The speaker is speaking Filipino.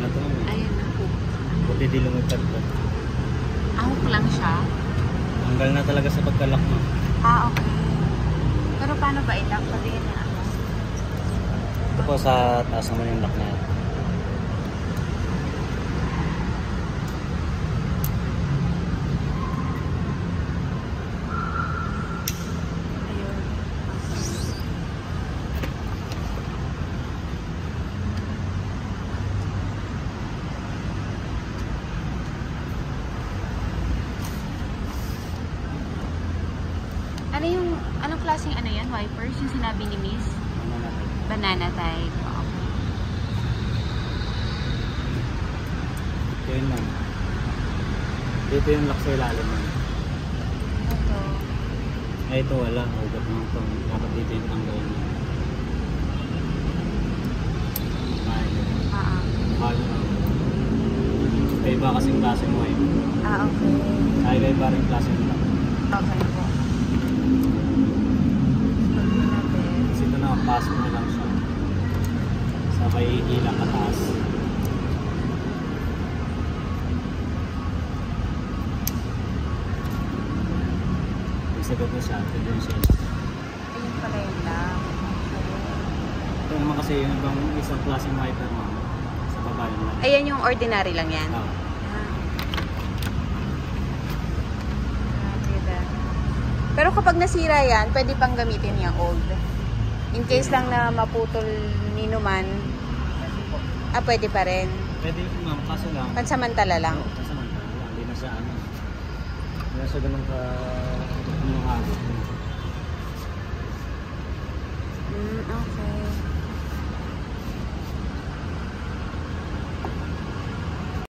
na to. Ayan na po. Buti di lumipad to. Hook lang siya? Tanggal na talaga sa pagkalak mo. Ah, okay. Pero paano ba ilang? Pagiging na ako. Ito po sa taas naman yung lock na yan. Anong klaseng ano yan? Wipers? Yung sinabi ni Miss? Banana type. Okay. Ito yun lang. Dito yung lock sa ilalim mo. Ito. Ay, ito wala. Hugot mo ito. Dapat dito yung tanggalin mo. Mahal na. May iba kasing klaseng wipe. Ah, okay. Ay, iba rin klaseng lock. Okay po. Kasi ito na, pasok na lang siya. Sabay ilang kataas. Sagot na siya, ito yung siya. Ayun pala yun lang. Ito naman kasi yung ibang isang klaseng wiper mo sa baba yun lang. Ayan yung ordinary lang yan? Oo. Pero kapag nasira yan, pwede pang gamitin yung old. In case lang na maputol ninuman, pwede pa rin. Pwede yung ma'am, kaso lang. Pansamantala lang. Oo, pansamantala lang. Hindi na siya ano. Hindi na siya ganun ka ano agad. Okay.